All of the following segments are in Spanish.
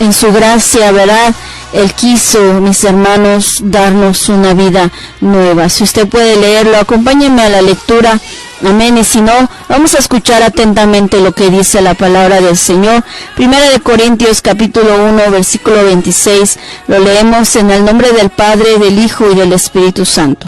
en su gracia, ¿verdad? Él quiso, mis hermanos, darnos una vida nueva. Si usted puede leerlo, acompáñenme a la lectura. Amén. Y si no, vamos a escuchar atentamente lo que dice la palabra del Señor. 1 Corintios capítulo 1, versículo 26. Lo leemos en el nombre del Padre, del Hijo y del Espíritu Santo.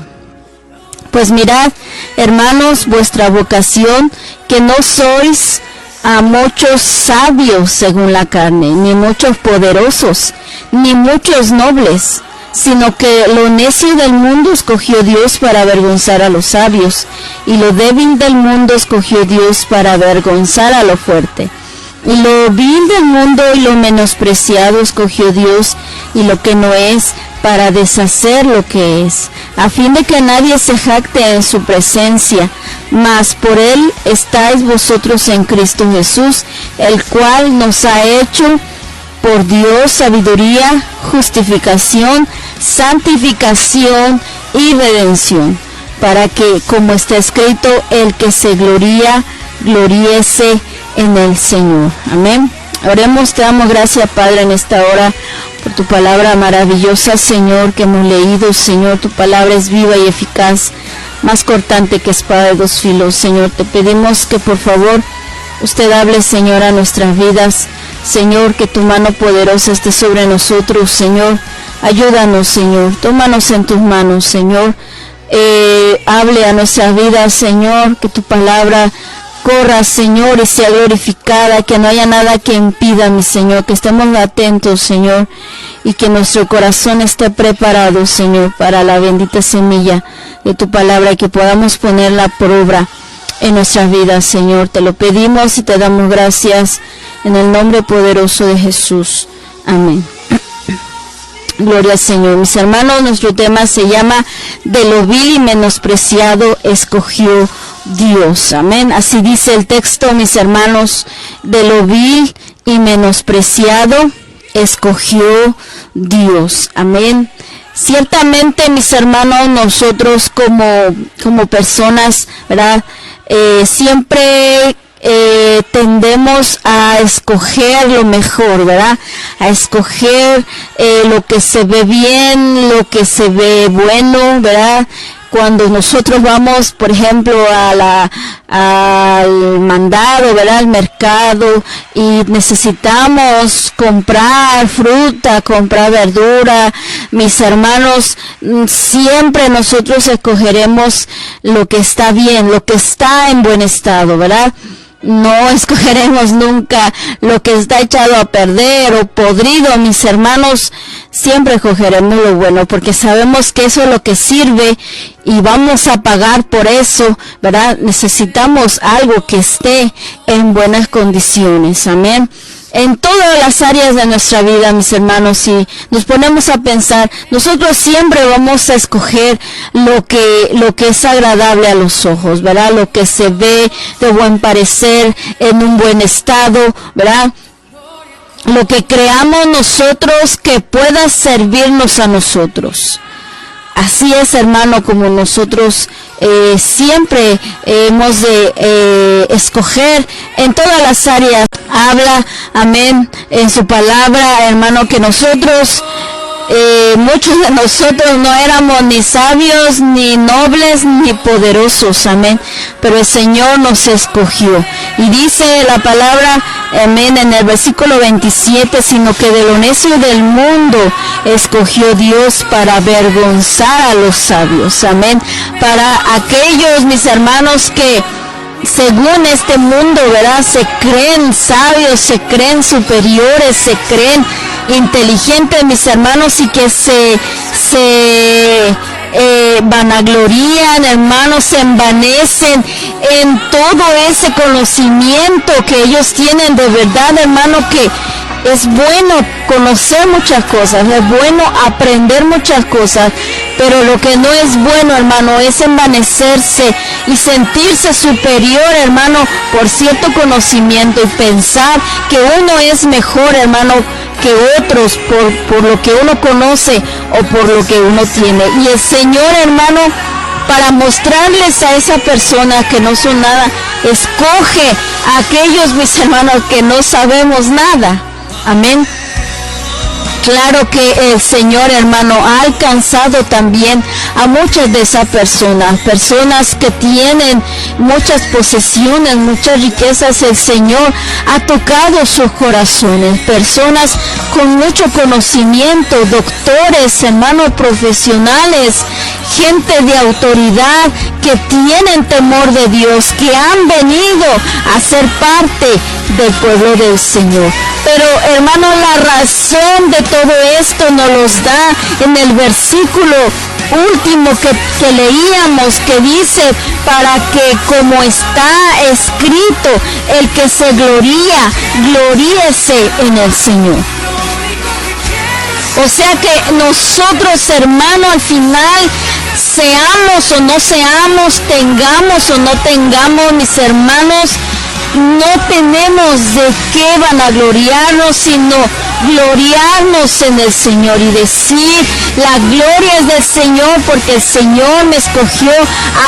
Pues mirad, hermanos, vuestra vocación, que no sois a muchos sabios según la carne, ni muchos poderosos, ni muchos nobles, sino que lo necio del mundo escogió Dios para avergonzar a los sabios, y lo débil del mundo escogió Dios para avergonzar a lo fuerte. Y lo vil del mundo y lo menospreciado escogió Dios, y lo que no es, para deshacer lo que es, a fin de que nadie se jacte en su presencia. Mas por él estáis vosotros en Cristo Jesús, el cual nos ha hecho por Dios sabiduría, justificación, santificación y redención, para que, como está escrito, el que se gloría, gloríese en el Señor. Amén. Oremos. Te damos gracias, Padre, en esta hora por tu palabra maravillosa, Señor, que hemos leído. Señor, tu palabra es viva y eficaz, más cortante que espada de dos filos. Señor, te pedimos que por favor usted hable, Señor, a nuestras vidas. Señor, que tu mano poderosa esté sobre nosotros, Señor. Ayúdanos, Señor. Tómanos en tus manos, Señor. Hable a nuestras vidas, Señor, que tu palabra corra, Señor, y sea glorificada, que no haya nada que impida, mi Señor, que estemos atentos, Señor, y que nuestro corazón esté preparado, Señor, para la bendita semilla de tu palabra, y que podamos ponerla por obra en nuestras vidas, Señor. Te lo pedimos y te damos gracias en el nombre poderoso de Jesús. Amén. Gloria al Señor. Mis hermanos, nuestro tema se llama de lo vil y menospreciado escogió Dios. Amén. Así dice el texto, mis hermanos, de lo vil y menospreciado escogió Dios. Amén. Ciertamente, mis hermanos, nosotros como personas, ¿verdad? Siempre tendemos a escoger lo mejor, ¿verdad? A escoger lo que se ve bien, lo que se ve bueno, ¿verdad? Cuando nosotros vamos, por ejemplo, al mandado, ¿verdad? Al mercado, y necesitamos comprar fruta, comprar verdura, mis hermanos, siempre nosotros escogeremos lo que está bien, lo que está en buen estado, ¿verdad? No escogeremos nunca lo que está echado a perder o podrido, mis hermanos. Siempre escogeremos lo bueno, porque sabemos que eso es lo que sirve y vamos a pagar por eso, ¿verdad? Necesitamos algo que esté en buenas condiciones. Amén. En todas las áreas de nuestra vida, mis hermanos, si nos ponemos a pensar, nosotros siempre vamos a escoger lo que es agradable a los ojos, ¿verdad? Lo que se ve de buen parecer, en un buen estado, ¿verdad? Lo que creamos nosotros que pueda servirnos a nosotros. Así es, hermano, como nosotros siempre hemos de escoger en todas las áreas. Habla, amén, en su palabra, hermano, que nosotros, muchos de nosotros no éramos ni sabios, ni nobles, ni poderosos, amén, pero el Señor nos escogió. Y dice la palabra, amén, en el versículo 27, sino que de lo necio del mundo escogió Dios para avergonzar a los sabios, amén, para aquellos, mis hermanos, que según este mundo, ¿verdad? Se creen sabios, se creen superiores, se creen inteligentes, mis hermanos, y que se vanaglorían, hermanos, se envanecen en todo ese conocimiento que ellos tienen. De verdad, hermano, que es bueno conocer muchas cosas, es bueno aprender muchas cosas, pero lo que no es bueno, hermano, es envanecerse y sentirse superior, hermano, por cierto conocimiento, y pensar que uno es mejor, hermano, que otros por lo que uno conoce o por lo que uno tiene. Y el Señor, hermano, para mostrarles a esa persona que no son nada, escoge a aquellos, mis hermanos, que no sabemos nada. Amén. Claro que el Señor, hermano, ha alcanzado también a muchas de esas personas que tienen muchas posesiones, muchas riquezas. El Señor ha tocado sus corazones, personas con mucho conocimiento, doctores, hermanos profesionales, gente de autoridad que tienen temor de Dios, que han venido a ser parte del pueblo del Señor. Pero, hermano, la razón de todo esto nos los da en el versículo último que leíamos, que dice: para que, como está escrito, el que se gloría, gloríese en el Señor. O sea que nosotros, hermano, al final, seamos o no seamos, tengamos o no tengamos, mis hermanos, no tenemos de qué vanagloriarnos, sino gloriarnos en el Señor y decir: la gloria es del Señor, porque el Señor me escogió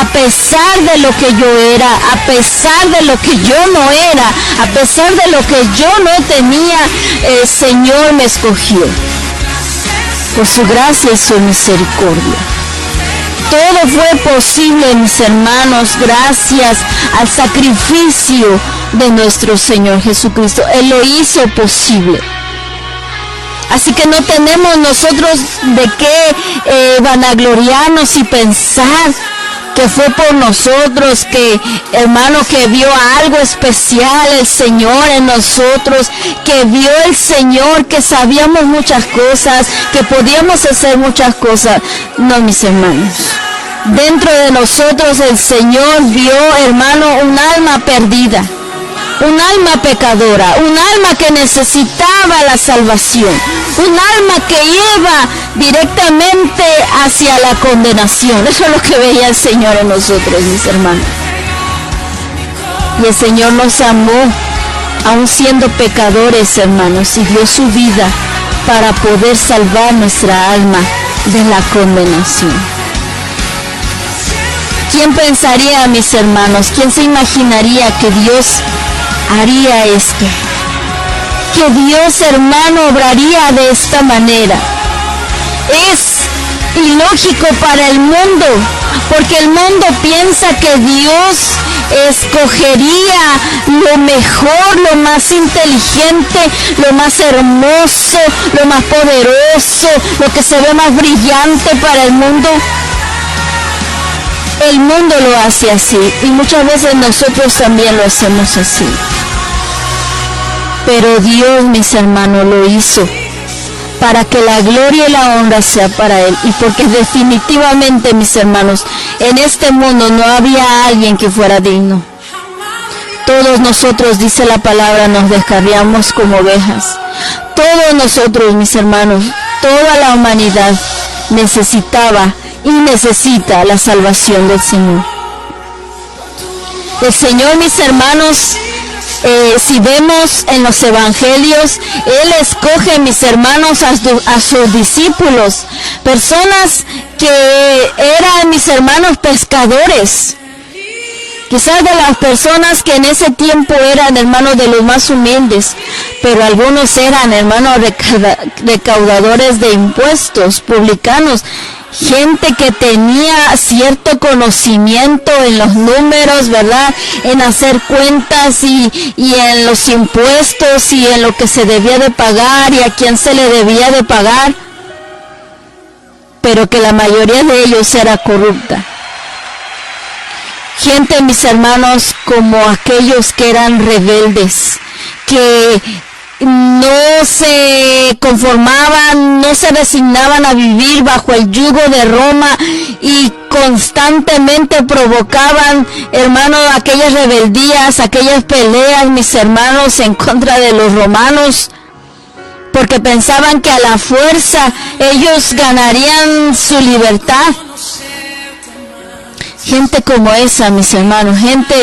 a pesar de lo que yo era, a pesar de lo que yo no era, a pesar de lo que yo no tenía. El Señor me escogió por su gracia y su misericordia. Todo fue posible, mis hermanos, gracias al sacrificio de nuestro Señor Jesucristo. Él lo hizo posible. Así que no tenemos nosotros de qué vanagloriarnos y pensar que fue por nosotros, que, hermano, que vio algo especial el Señor en nosotros, que vio el Señor que sabíamos muchas cosas, que podíamos hacer muchas cosas. No, mis hermanos. Dentro de nosotros el Señor vio, hermano, un alma perdida, un alma pecadora, un alma que necesitaba la salvación, un alma que iba directamente hacia la condenación. Eso es lo que veía el Señor en nosotros, mis hermanos. Y el Señor nos amó, aun siendo pecadores, hermanos, y dio su vida para poder salvar nuestra alma de la condenación. ¿Quién pensaría, mis hermanos? ¿Quién se imaginaría que Dios haría esto? Que Dios, hermano, obraría de esta manera. Es ilógico para el mundo, porque el mundo piensa que Dios escogería lo mejor, lo más inteligente, lo más hermoso, lo más poderoso, lo que se ve más brillante para el mundo. El mundo lo hace así, y muchas veces nosotros también lo hacemos así. Pero Dios, mis hermanos, lo hizo para que la gloria y la honra sea para Él, y porque definitivamente, mis hermanos, en este mundo no había alguien que fuera digno. Todos nosotros, dice la palabra, nos descarriamos como ovejas. Todos nosotros, mis hermanos, toda la humanidad necesitaba y necesita la salvación del Señor. El Señor, mis hermanos, si vemos en los evangelios, Él escoge, mis hermanos, a sus discípulos, personas que eran, mis hermanos, pescadores. Quizás de las personas que en ese tiempo eran, hermanos, de los más humildes, pero algunos eran, hermanos, recaudadores de impuestos, publicanos, gente que tenía cierto conocimiento en los números, ¿verdad? En hacer cuentas y en los impuestos y en lo que se debía de pagar y a quién se le debía de pagar, pero que la mayoría de ellos era corrupta. Gente, mis hermanos, como aquellos que eran rebeldes, que no se conformaban, no se resignaban a vivir bajo el yugo de Roma y constantemente provocaban, hermanos, aquellas rebeldías, aquellas peleas, mis hermanos, en contra de los romanos, porque pensaban que a la fuerza ellos ganarían su libertad. Gente como esa, mis hermanos, gente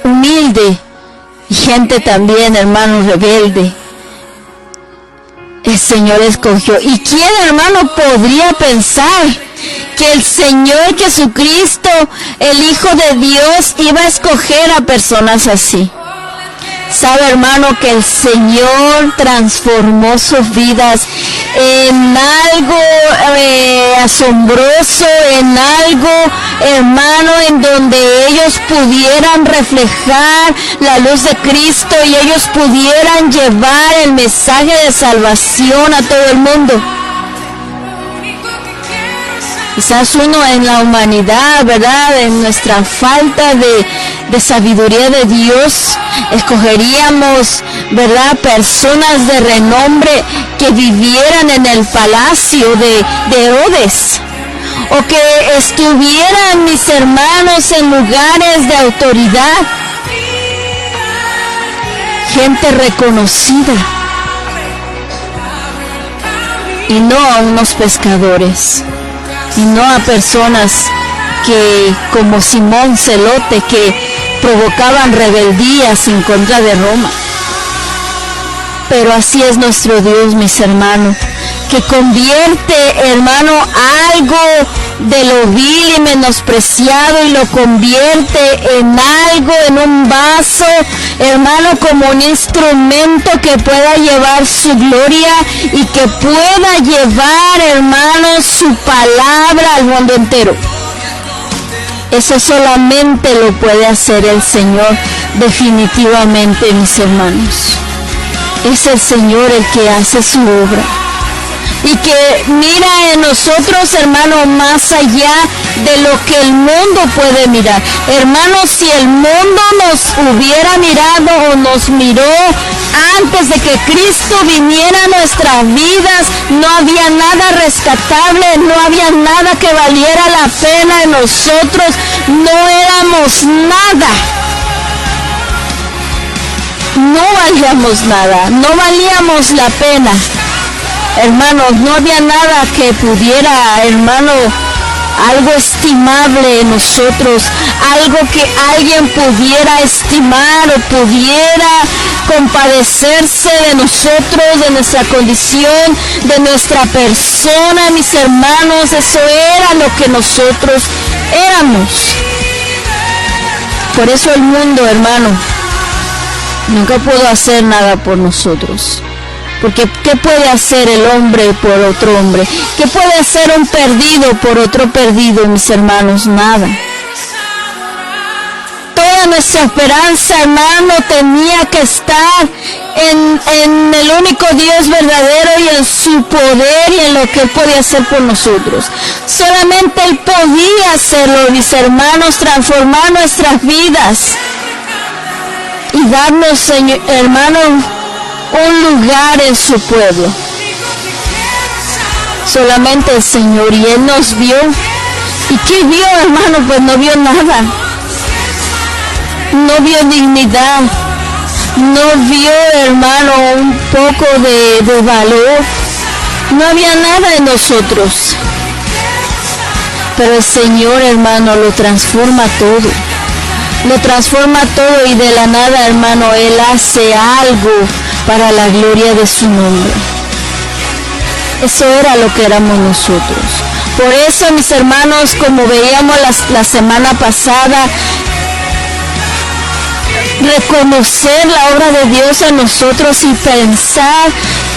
humilde y gente también, hermano, rebelde, el Señor escogió. ¿Y quién, hermano, podría pensar que el Señor Jesucristo, el Hijo de Dios, iba a escoger a personas así? Sabe, hermano, que el Señor transformó sus vidas en algo asombroso, en algo, hermano, en donde ellos pudieran reflejar la luz de Cristo y ellos pudieran llevar el mensaje de salvación a todo el mundo. Quizás uno en la humanidad, ¿verdad?, en nuestra falta de sabiduría de Dios, escogeríamos, ¿verdad?, personas de renombre que vivieran en el palacio de Herodes, o que estuvieran, mis hermanos, en lugares de autoridad, gente reconocida, y no a unos pescadores, y no a personas que, como Simón Celote, que provocaban rebeldías en contra de Roma. Pero así es nuestro Dios, mis hermanos, que convierte, hermano, algo de lo vil y menospreciado y lo convierte en algo, en un vaso, hermano, como un instrumento que pueda llevar su gloria y que pueda llevar, hermano, su palabra al mundo entero. Eso solamente lo puede hacer el Señor, definitivamente, mis hermanos. Es el Señor el que hace su obra. Y que mira en nosotros, hermano, más allá de lo que el mundo puede mirar. Hermano, si el mundo nos hubiera mirado o nos miró antes de que Cristo viniera a nuestras vidas, no había nada rescatable, no había nada que valiera la pena en nosotros, no éramos nada. No valíamos nada, no valíamos la pena. Hermanos, no había nada que pudiera, hermano, algo estimable en nosotros, algo que alguien pudiera estimar o pudiera compadecerse de nosotros, de nuestra condición, de nuestra persona, mis hermanos. Eso era lo que nosotros éramos. Por eso el mundo, hermano, nunca pudo hacer nada por nosotros. Porque ¿qué puede hacer el hombre por otro hombre? ¿Qué puede hacer un perdido por otro perdido, mis hermanos? Nada. Toda nuestra esperanza, hermano, tenía que estar en el único Dios verdadero y en su poder y en lo que Él podía hacer por nosotros. Solamente Él podía hacerlo, mis hermanos, transformar nuestras vidas y darnos, Señor, hermano, un lugar en su pueblo. Solamente el Señor, y Él nos vio. ¿Y qué vio, hermano? Pues no vio nada. No vio dignidad. No vio, hermano, un poco de valor. No había nada en nosotros. Pero el Señor, hermano, lo transforma todo. Lo transforma todo y de la nada, hermano, Él hace algo para la gloria de su nombre. Eso era lo que éramos nosotros. Por eso, mis hermanos, como veíamos la semana pasada, reconocer la obra de Dios en nosotros y pensar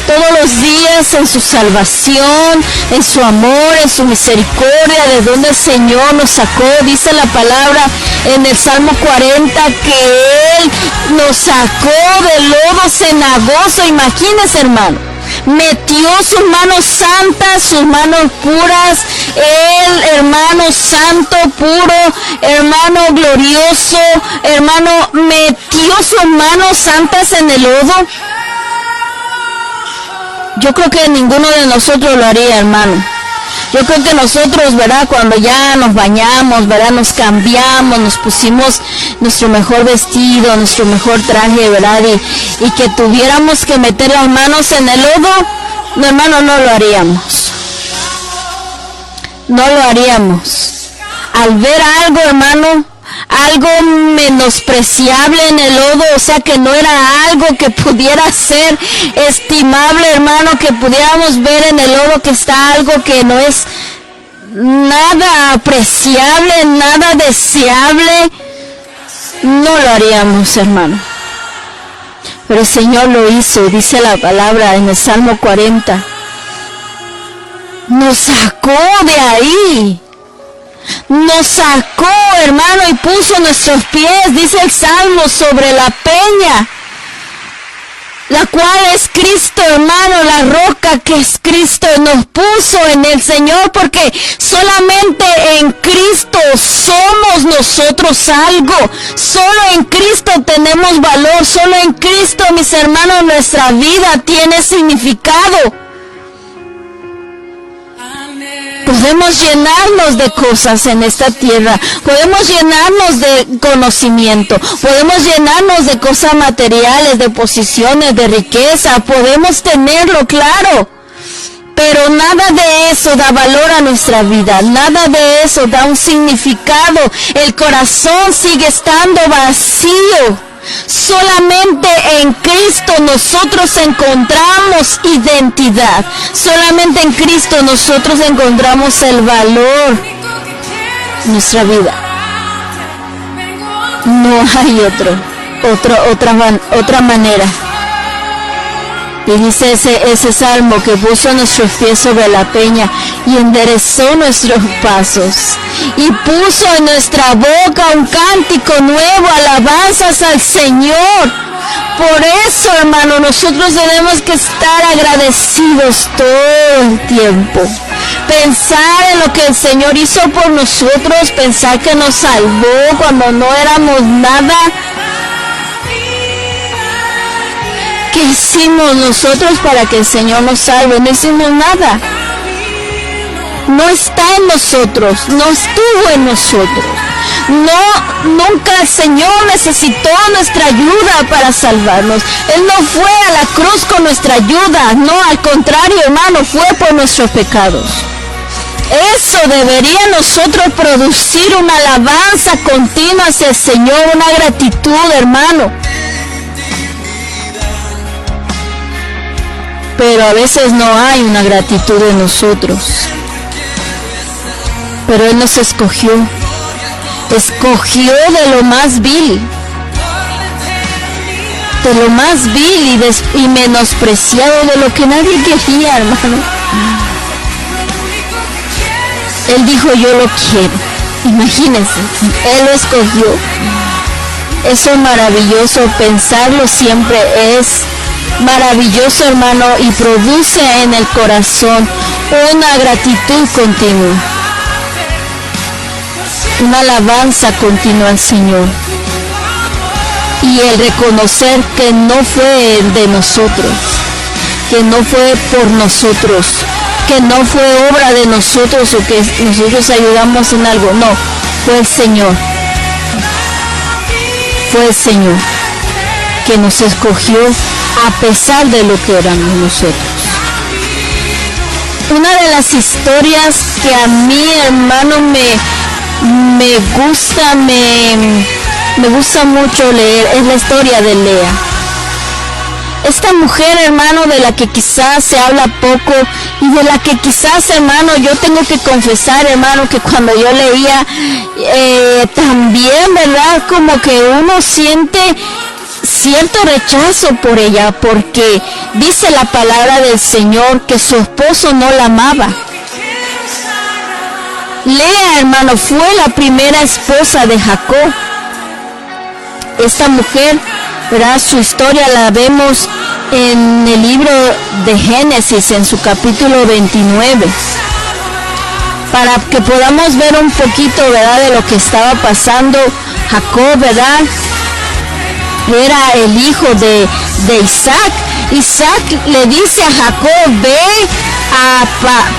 todos los días en su salvación, en su amor, en su misericordia, de donde el Señor nos sacó. Dice la palabra en el Salmo 40 que Él nos sacó del lodo cenagoso. Imagínense, hermano, metió sus manos santas, sus manos puras, Él, hermano santo, puro, hermano glorioso, hermano, metió sus manos santas en el lodo. Yo creo que ninguno de nosotros lo haría, hermano. Yo creo que nosotros, ¿verdad?, cuando ya nos bañamos, ¿verdad?, nos cambiamos, nos pusimos nuestro mejor vestido, nuestro mejor traje, ¿verdad?, y que tuviéramos que meter las manos en el lodo, no, hermano, no lo haríamos. No lo haríamos. Al ver algo, hermano, algo menospreciable en el lodo, o sea, que no era algo que pudiera ser estimable, hermano, que pudiéramos ver en el lodo que está algo que no es nada apreciable, nada deseable, no lo haríamos, hermano. Pero el Señor lo hizo, dice la palabra en el Salmo 40. Nos sacó de ahí. Nos sacó, hermano, y puso nuestros pies, dice el Salmo, sobre la peña, la cual es Cristo, hermano, la roca que es Cristo, nos puso en el Señor, porque solamente en Cristo somos nosotros algo, solo en Cristo tenemos valor, solo en Cristo, mis hermanos, nuestra vida tiene significado. Podemos llenarnos de cosas en esta tierra, podemos llenarnos de conocimiento, podemos llenarnos de cosas materiales, de posiciones, de riqueza, podemos tenerlo, claro, pero nada de eso da valor a nuestra vida, nada de eso da un significado, el corazón sigue estando vacío. Solamente en Cristo nosotros encontramos identidad. Solamente en Cristo nosotros encontramos el valor en nuestra vida. No hay otra manera. Y dice ese salmo que puso nuestros pies sobre la peña y enderezó nuestros pasos. Y puso en nuestra boca un cántico nuevo, alabanzas al Señor. Por eso, hermano, nosotros tenemos que estar agradecidos todo el tiempo. Pensar en lo que el Señor hizo por nosotros, pensar que nos salvó cuando no éramos nada. ¿Qué hicimos nosotros para que el Señor nos salve? No hicimos nada. No está en nosotros, no estuvo en nosotros. Nunca el Señor necesitó nuestra ayuda para salvarnos. Él no fue a la cruz con nuestra ayuda, no, al contrario, hermano, fue por nuestros pecados. Eso debería nosotros producir una alabanza continua hacia el Señor, una gratitud, hermano. Pero a veces no hay una gratitud en nosotros. Pero Él nos escogió de lo más vil, y menospreciado, de lo que nadie quería, hermano. Él dijo, yo lo quiero. Imagínense, Él lo escogió. Eso es maravilloso, pensarlo siempre es maravilloso, hermano, y produce en el corazón una gratitud continua, una alabanza continua al Señor, y el reconocer que no fue de nosotros, que no fue por nosotros, que no fue obra de nosotros o que nosotros ayudamos en algo, no, fue el Señor que nos escogió a pesar de lo que éramos nosotros. Una de las historias que a mí, hermano, me gusta mucho leer es la historia de Lea. Esta mujer, hermano, de la que quizás se habla poco y de la que quizás, hermano, yo tengo que confesar, hermano, que cuando yo leía también, ¿verdad? Como que uno siente cierto rechazo por ella, porque dice la palabra del Señor que su esposo no la amaba. Lea, hermano, fue la primera esposa de Jacob. Esta mujer, ¿verdad? Su historia la vemos en el libro de Génesis, en su capítulo 29. Para que podamos ver un poquito, ¿verdad?, de lo que estaba pasando. Jacob, ¿verdad?, era el hijo de Isaac. Isaac le dice a Jacob, ve a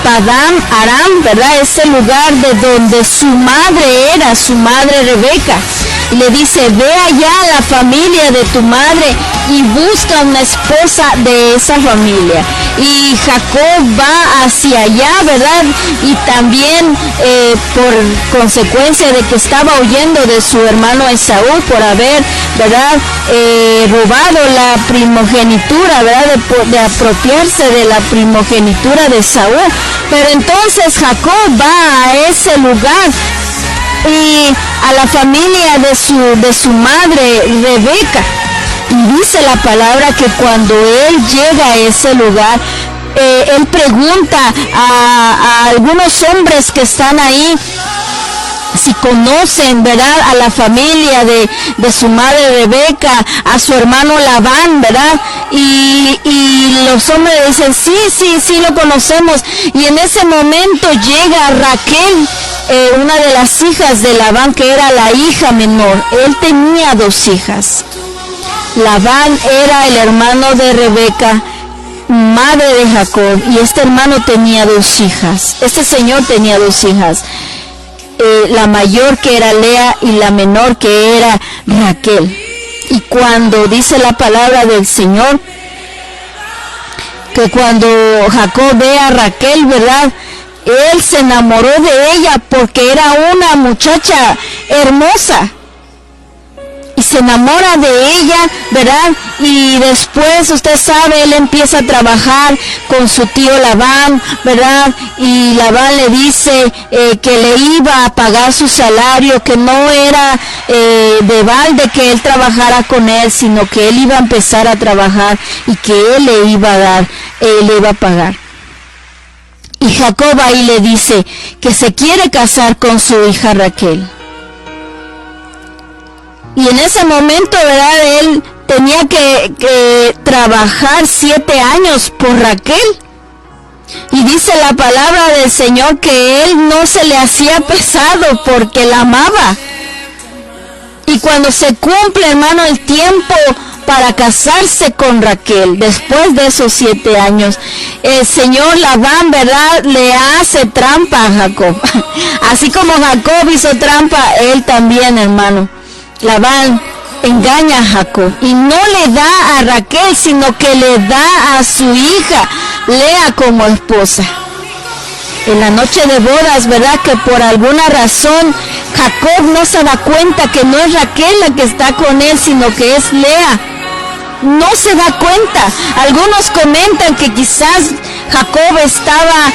Padán Aram, ¿verdad?, ese lugar de donde su madre era, su madre Rebeca. Y le dice, ve allá a la familia de tu madre y busca una esposa de esa familia. Y Jacob va hacia allá, ¿verdad? Y también por consecuencia de que estaba huyendo de su hermano Esaú por haber, ¿verdad?, robado la primogenitura, ¿verdad?, de apropiarse de la primogenitura de Esaú. Pero entonces Jacob va a ese lugar y a la familia de su madre Rebeca. Y dice la palabra que cuando él llega a ese lugar, él pregunta a algunos hombres que están ahí si conocen, ¿verdad?, a la familia de su madre Rebeca, a su hermano Labán, ¿verdad? Y los hombres dicen, sí lo conocemos. Y en ese momento llega Raquel, una de las hijas de Labán, que era la hija menor. Él tenía 2 hijas. Labán era el hermano de Rebeca, madre de Jacob, y este hermano tenía 2 hijas. Este señor tenía 2 hijas. La mayor, que era Lea, y la menor, que era Raquel. Y cuando dice la palabra del Señor que cuando Jacob ve a Raquel, ¿verdad?, él se enamoró de ella porque era una muchacha hermosa. Y se enamora de ella, ¿verdad? Y después, usted sabe, él empieza a trabajar con su tío Labán, ¿verdad? Y Labán le dice que le iba a pagar su salario, que no era de balde que él trabajara con él, sino que él iba a empezar a trabajar y que él le iba a dar, le iba a pagar. Y Jacob ahí le dice que se quiere casar con su hija Raquel. Y en ese momento, ¿verdad?, él tenía que trabajar 7 años por Raquel. Y dice la palabra del Señor que él no se le hacía pesado porque la amaba. Y cuando se cumple, hermano, el tiempo para casarse con Raquel, después de esos 7 años, el señor Labán, ¿verdad?, le hace trampa a Jacob. Así como Jacob hizo trampa, él también, hermano. Labán engaña a Jacob y no le da a Raquel, sino que le da a su hija Lea como esposa. En la noche de bodas, ¿verdad?, que por alguna razón Jacob no se da cuenta que no es Raquel la que está con él, sino que es Lea. No se da cuenta. Algunos comentan que quizás Jacob estaba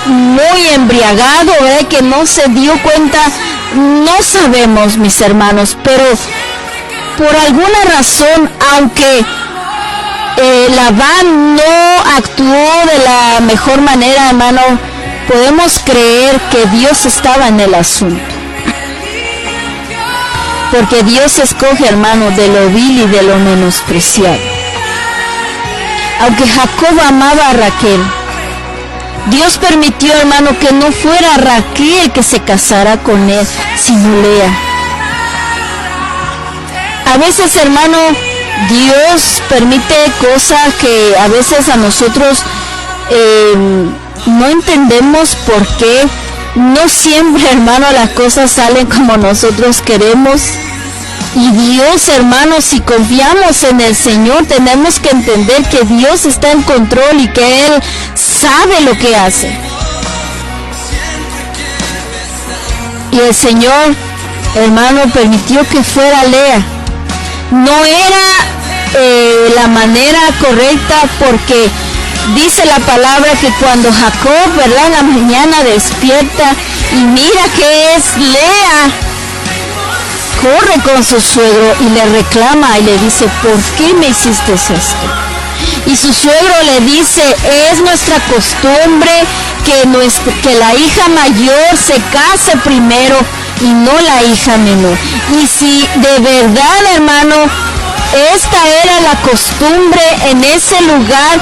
muy embriagado, ¿verdad?, que no se dio cuenta. No sabemos, mis hermanos, pero por alguna razón, aunque Labán no actuó de la mejor manera, hermano, podemos creer que Dios estaba en el asunto. Porque Dios escoge, hermano, de lo vil y de lo menospreciado. Aunque Jacob amaba a Raquel, Dios permitió, hermano, que no fuera Raquel que se casara con él, sino Lea. A veces, hermano, Dios permite cosas que a veces a nosotros no entendemos por qué. No siempre, hermano, las cosas salen como nosotros queremos. Y Dios, hermano, si confiamos en el Señor, tenemos que entender que Dios está en control y que Él sabe lo que hace. Y el Señor, hermano, permitió que fuera Lea. No era la manera correcta, porque dice la palabra que cuando Jacob, ¿verdad?, en la mañana despierta y mira que es Lea, corre con su suegro y le reclama y le dice, ¿por qué me hiciste esto? Y su suegro le dice, es nuestra costumbre que la hija mayor se case primero y no la hija menor. Y si de verdad, hermano, esta era la costumbre en ese lugar,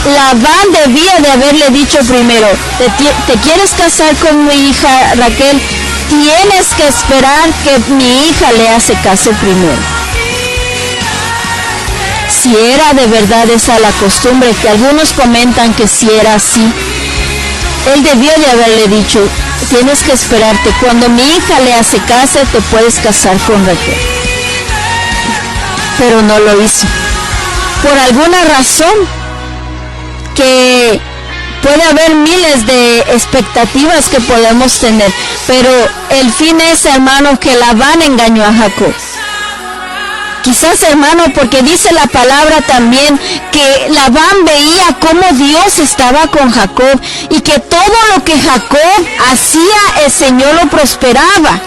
Labán debía de haberle dicho primero, ¿te quieres casar con mi hija Raquel? Tienes que esperar que mi hija Lea se case primero. Si era de verdad esa la costumbre, que algunos comentan que si era así, él debió de haberle dicho, tienes que esperarte, cuando mi hija Lea se case, te puedes casar con Raquel. Pero no lo hizo. Por alguna razón, que puede haber miles de expectativas que podemos tener, pero el fin es, hermano, que Labán engañó a Jacob. Quizás, hermano, porque dice la palabra también que Labán veía cómo Dios estaba con Jacob y que todo lo que Jacob hacía, el Señor lo prosperaba.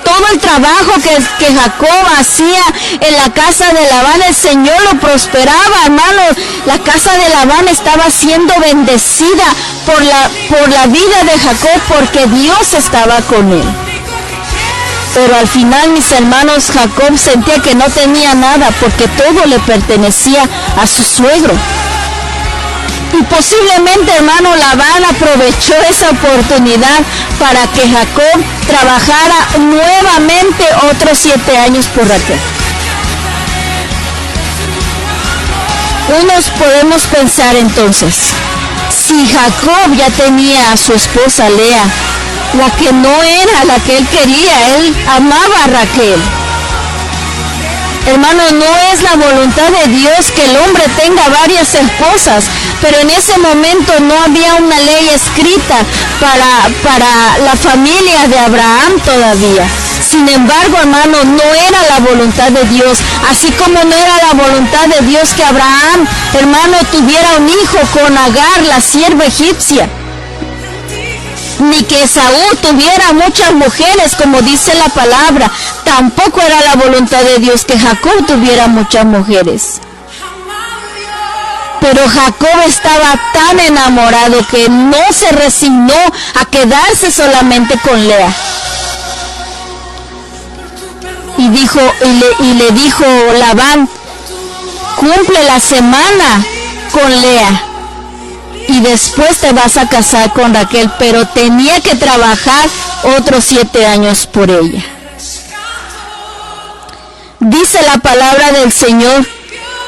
Todo el trabajo que Jacob hacía en la casa de Labán, el Señor lo prosperaba, hermanos. La casa de Labán estaba siendo bendecida por la vida de Jacob, porque Dios estaba con él. Pero al final, mis hermanos, Jacob sentía que no tenía nada, porque todo le pertenecía a su suegro. Y posiblemente, hermano, Labán aprovechó esa oportunidad para que Jacob trabajara nuevamente otros 7 años por Raquel. Unos podemos pensar entonces, si Jacob ya tenía a su esposa Lea, la que no era la que él quería, él amaba a Raquel. Hermano, no es la voluntad de Dios que el hombre tenga varias esposas, pero en ese momento no había una ley escrita para la familia de Abraham todavía. Sin embargo, hermano, no era la voluntad de Dios, así como no era la voluntad de Dios que Abraham, hermano, tuviera un hijo con Agar, la sierva egipcia, ni que Saúl tuviera muchas mujeres, como dice la palabra. Tampoco era la voluntad de Dios que Jacob tuviera muchas mujeres. Pero Jacob estaba tan enamorado que no se resignó a quedarse solamente con Lea. Y le dijo Labán, cumple la semana con Lea y después te vas a casar con Raquel, pero tenía que trabajar otros 7 años por ella. Dice la palabra del Señor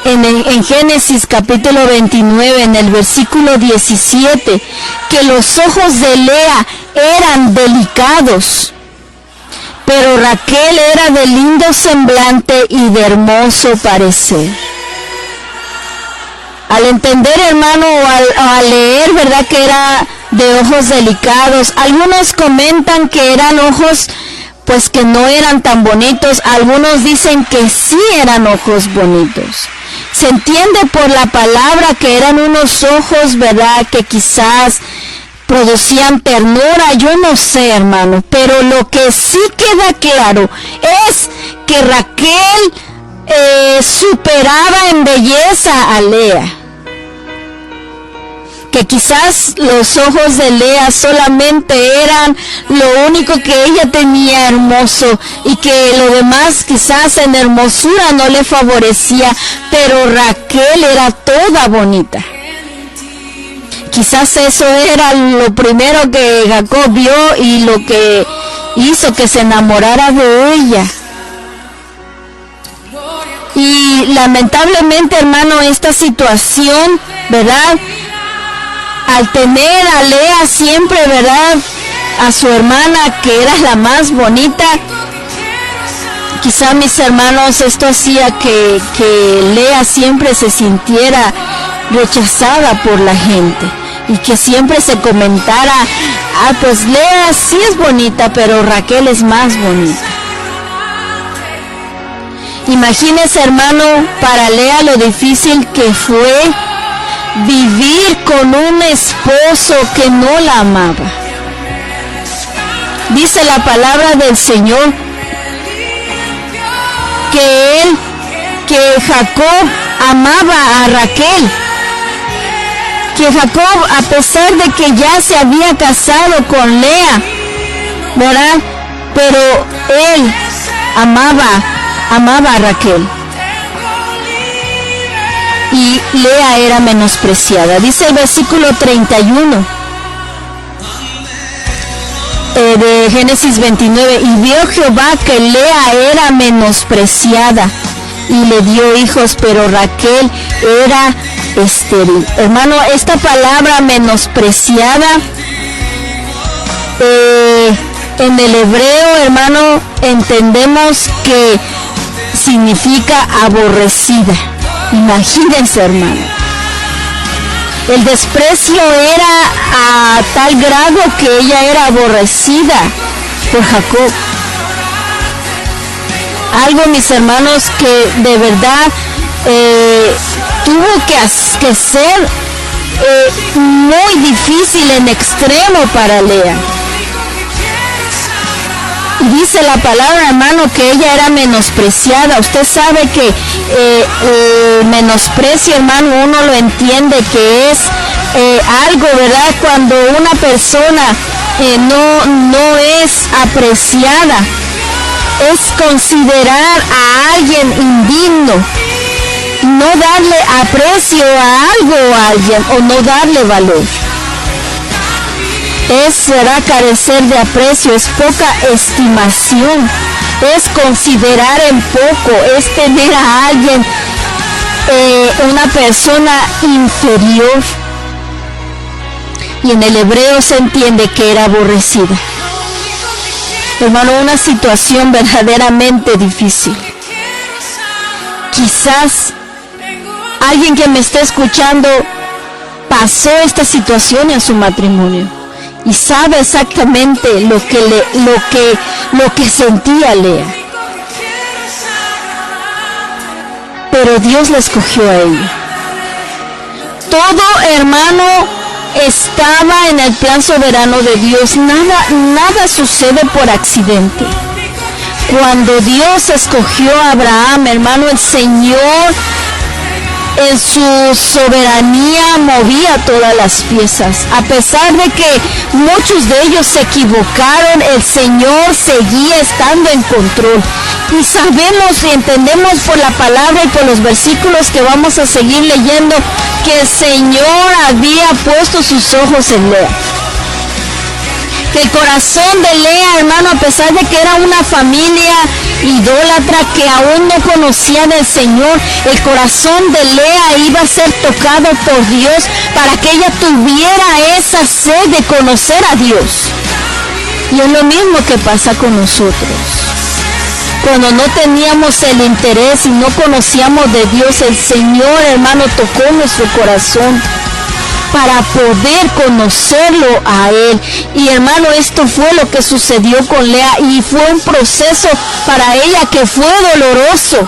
en Génesis capítulo 29, en el versículo 17, que los ojos de Lea eran delicados, pero Raquel era de lindo semblante y de hermoso parecer. Al entender, hermano, o al leer, ¿verdad?, que era de ojos delicados, algunos comentan que eran ojos, pues, que no eran tan bonitos. Algunos dicen que sí eran ojos bonitos. Se entiende por la palabra que eran unos ojos, ¿verdad?, que quizás producían ternura, yo no sé, hermano, pero lo que sí queda claro es que Raquel superaba en belleza a Lea. Que quizás los ojos de Lea solamente eran lo único que ella tenía hermoso, y que lo demás quizás en hermosura no le favorecía, pero Raquel era toda bonita. Quizás eso era lo primero que Jacob vio y lo que hizo que se enamorara de ella. Y lamentablemente, hermano, esta situación, ¿verdad?, al tener a Lea siempre, ¿verdad?, a su hermana, que era la más bonita, quizá, mis hermanos, esto hacía que Lea siempre se sintiera rechazada por la gente, y que siempre se comentara, pues Lea sí es bonita, pero Raquel es más bonita. Imagínese, hermano, para Lea lo difícil que fue vivir con un esposo que no la amaba. Dice la palabra del Señor que Jacob amaba a Raquel, que Jacob, a pesar de que ya se había casado con Lea, ¿verdad?, pero él amaba a Raquel. Y Lea era menospreciada. Dice el versículo 31 de Génesis 29, y vio Jehová que Lea era menospreciada y le dio hijos, pero Raquel era estéril. Hermano, esta palabra menospreciada en el hebreo, hermano, entendemos que significa aborrecida. Imagínense, hermano, el desprecio era a tal grado que ella era aborrecida por Jacob. Algo, mis hermanos, que de verdad tuvo que ser muy difícil en extremo para Lea. Y dice la palabra, hermano, que ella era menospreciada. Usted sabe que el menosprecio, hermano, uno lo entiende que es algo, ¿verdad? Cuando una persona no es apreciada, es considerar a alguien indigno, no darle aprecio a algo o a alguien, o no darle valor. Será carecer de aprecio, es poca estimación, es considerar en poco, es tener a alguien, una persona inferior. Y en el hebreo se entiende que era aborrecida. Hermano, una situación verdaderamente difícil. Quizás alguien que me esté escuchando pasó esta situación en su matrimonio y sabe exactamente lo que sentía Lea. Pero Dios la escogió a ella. Todo, hermano, estaba en el plan soberano de Dios. Nada sucede por accidente. Cuando Dios escogió a Abraham, hermano, el Señor en su soberanía movía todas las piezas. A pesar de que muchos de ellos se equivocaron, el Señor seguía estando en control. Y sabemos y entendemos por la palabra y por los versículos que vamos a seguir leyendo que el Señor había puesto sus ojos en Lea. Que el corazón de Lea, hermano, a pesar de que era una familia idólatra que aún no conocían al Señor, el corazón de Lea iba a ser tocado por Dios para que ella tuviera esa sed de conocer a Dios. Y es lo mismo que pasa con nosotros. Cuando no teníamos el interés y no conocíamos de Dios, el Señor, hermano, tocó nuestro corazón para poder conocerlo a Él. Y hermano, esto fue lo que sucedió con Lea, y fue un proceso para ella que fue doloroso.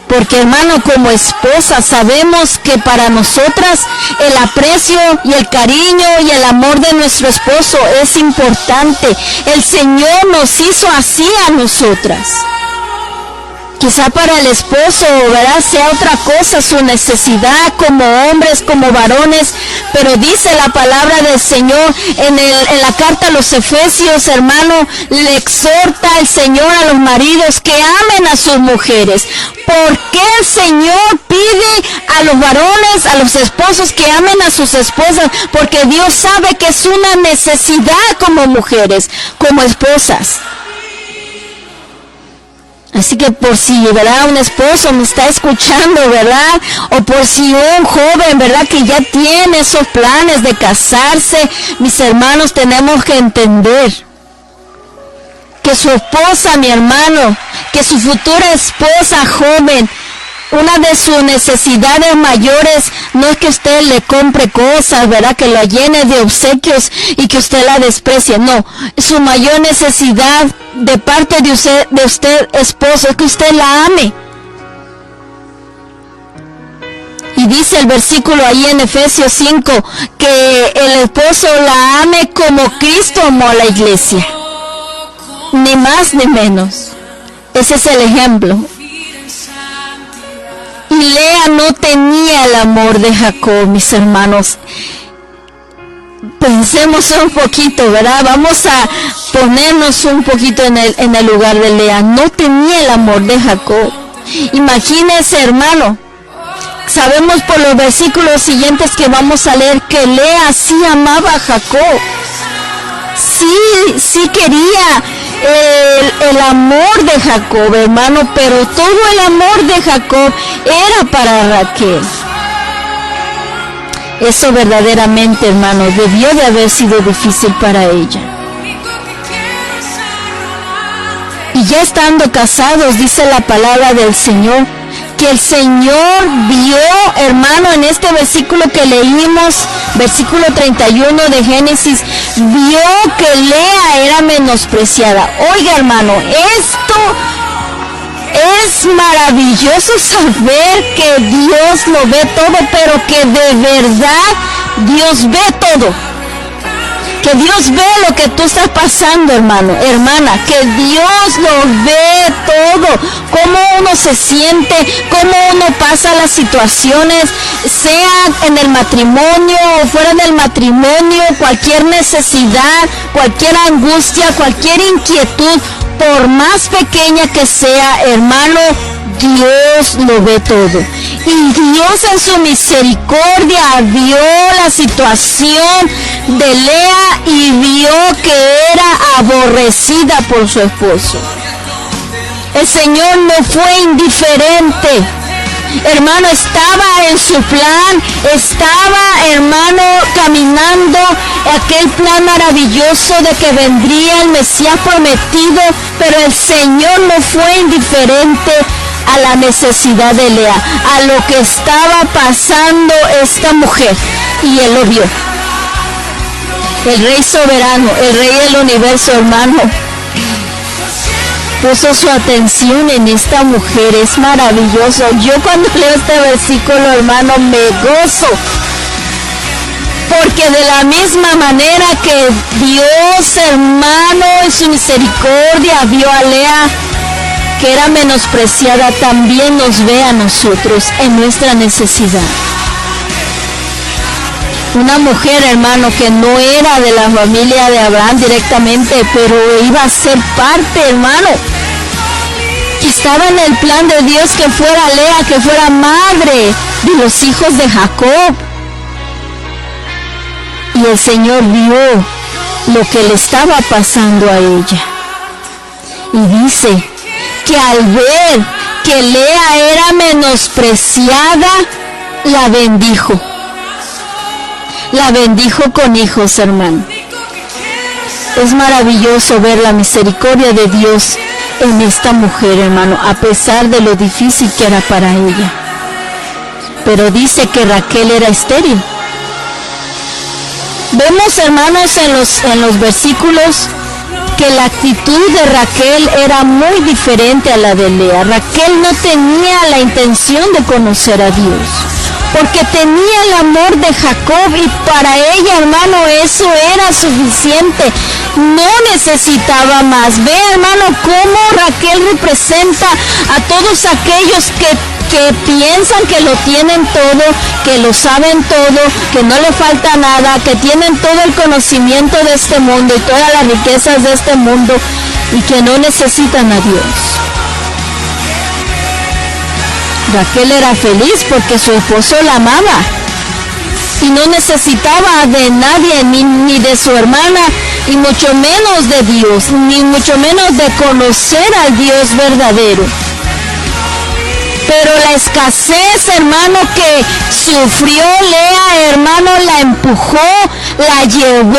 Porque, hermano, como esposa sabemos que para nosotras el aprecio y el cariño y el amor de nuestro esposo es importante. El Señor nos hizo así a nosotras. Quizá para el esposo, ¿verdad?, sea otra cosa su necesidad como hombres, como varones, pero dice la palabra del Señor en la carta a los Efesios, hermano, le exhorta el Señor a los maridos que amen a sus mujeres. ¿Por qué el Señor pide a los varones, a los esposos que amen a sus esposas? Porque Dios sabe que es una necesidad como mujeres, como esposas. Así que por si, ¿verdad?, un esposo me está escuchando, ¿verdad?, o por si un joven, ¿verdad?, que ya tiene esos planes de casarse, mis hermanos, tenemos que entender que su esposa, mi hermano, que su futura esposa joven, una de sus necesidades mayores no es que usted le compre cosas, ¿verdad?, que la llene de obsequios y que usted la desprecie. No, su mayor necesidad de parte de usted esposo, es que usted la ame. Y dice el versículo ahí en Efesios 5, que el esposo la ame como Cristo amó a la iglesia. Ni más ni menos. Ese es el ejemplo. Y Lea no tenía el amor de Jacob, mis hermanos. Pensemos un poquito, ¿verdad? Vamos a ponernos un poquito en el lugar de Lea. No tenía el amor de Jacob. Imagínense, hermano. Sabemos por los versículos siguientes que vamos a leer que Lea sí amaba a Jacob. Sí quería el amor de Jacob, hermano, pero todo el amor de Jacob era para Raquel. Eso verdaderamente, hermano, debió de haber sido difícil para ella. Y ya estando casados, dice la palabra del Señor, que el Señor vio, hermano, en este versículo que leímos, versículo 31 de Génesis, vio que Lea era menospreciada. Oiga, hermano, esto es maravilloso, saber que Dios lo ve todo, pero que de verdad Dios ve todo. Que Dios ve lo que tú estás pasando, hermano, hermana, que Dios lo ve todo, cómo uno se siente, cómo uno pasa las situaciones, sea en el matrimonio o fuera del matrimonio, cualquier necesidad, cualquier angustia, cualquier inquietud, por más pequeña que sea, hermano, Dios lo ve todo. Y Dios en su misericordia vio la situación de Lea y vio que era aborrecida por su esposo. El Señor no fue indiferente. Hermano, estaba en su plan, estaba, hermano, caminando aquel plan maravilloso de que vendría el Mesías prometido, pero el Señor no fue indiferente a la necesidad de Lea, a lo que estaba pasando esta mujer, y Él lo vio. El Rey soberano, el Rey del universo, hermano, puso su atención en esta mujer. Es maravilloso. Yo cuando leo este versículo, hermano, me gozo, porque de la misma manera que Dios, hermano, en su misericordia vio a Lea, que era menospreciada, también nos ve a nosotros en nuestra necesidad. Una mujer, hermano, que no era de la familia de Abraham directamente, pero iba a ser parte, hermano, que estaba en el plan de Dios que fuera Lea, que fuera madre de los hijos de Jacob. Y el Señor vio lo que le estaba pasando a ella. Y dice que al ver que Lea era menospreciada, la bendijo. La bendijo con hijos, hermano. Es maravilloso ver la misericordia de Dios en esta mujer, hermano, a pesar de lo difícil que era para ella. Pero dice que Raquel era estéril. Vemos, hermanos, en los versículos que la actitud de Raquel era muy diferente a la de Lea. Raquel no tenía la intención de conocer a Dios, porque tenía el amor de Jacob, y para ella, hermano, eso era suficiente. No necesitaba más. Ve, hermano, cómo Raquel representa a todos aquellos que piensan que lo tienen todo, que lo saben todo, que no le falta nada, que tienen todo el conocimiento de este mundo y todas las riquezas de este mundo, y que no necesitan a Dios. Raquel era feliz porque su esposo la amaba y no necesitaba de nadie, ni de su hermana, y mucho menos de Dios, ni mucho menos de conocer al Dios verdadero. Pero la escasez, hermano, que sufrió Lea, hermano, la empujó, la llevó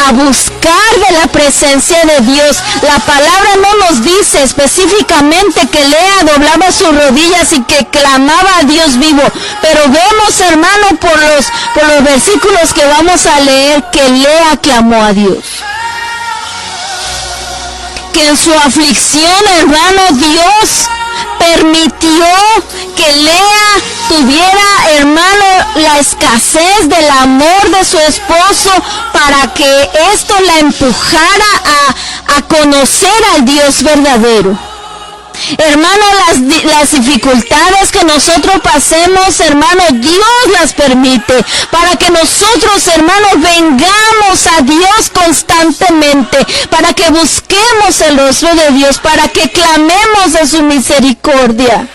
a buscar de la presencia de Dios. La palabra no nos dice específicamente que Lea doblaba sus rodillas y que clamaba a Dios vivo, pero vemos, hermano, por los versículos que vamos a leer, que Lea clamó a Dios. Que en su aflicción, hermano, Dios permitió que Lea tuviera, hermano, la escasez del amor de su esposo, para que esto la empujara a conocer al Dios verdadero. Hermano, las dificultades que nosotros pasemos, hermano, Dios las permite para que nosotros, hermanos, vengamos a Dios constantemente, para que busquemos el rostro de Dios, para que clamemos de su misericordia.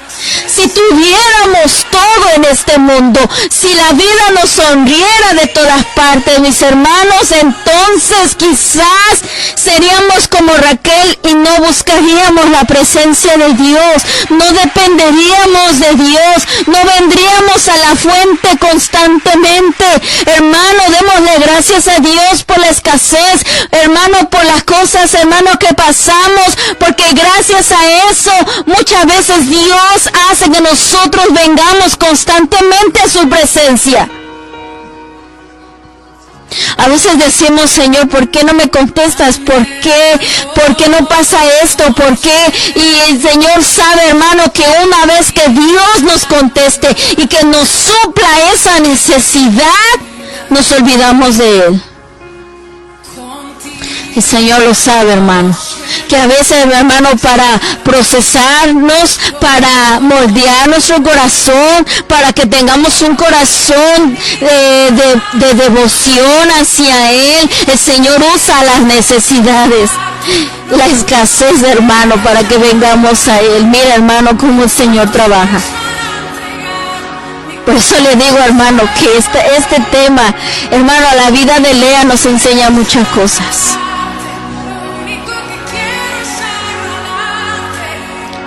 Si tuviéramos todo en este mundo, si la vida nos sonriera de todas partes, mis hermanos, entonces quizás seríamos como Raquel y no buscaríamos la presencia de Dios, no dependeríamos de Dios, no vendríamos a la fuente constantemente. Hermano, démosle gracias a Dios por la escasez, hermano, por las cosas, hermano, que pasamos, porque gracias a eso muchas veces Dios hace que nosotros vengamos constantemente a su presencia. A veces decimos, Señor, ¿por qué no me contestas? ¿Por qué no pasa esto? ¿Por qué? Y el Señor sabe, hermano, que una vez que Dios nos conteste y que nos supla esa necesidad, nos olvidamos de Él. El Señor lo sabe, hermano. Que a veces, hermano, para procesarnos, para moldear nuestro corazón, para que tengamos un corazón de devoción hacia Él, el Señor usa las necesidades, la escasez, hermano, para que vengamos a Él. Mira, hermano, cómo el Señor trabaja. Por eso le digo, hermano, que este tema, hermano, a la vida de Lea nos enseña muchas cosas.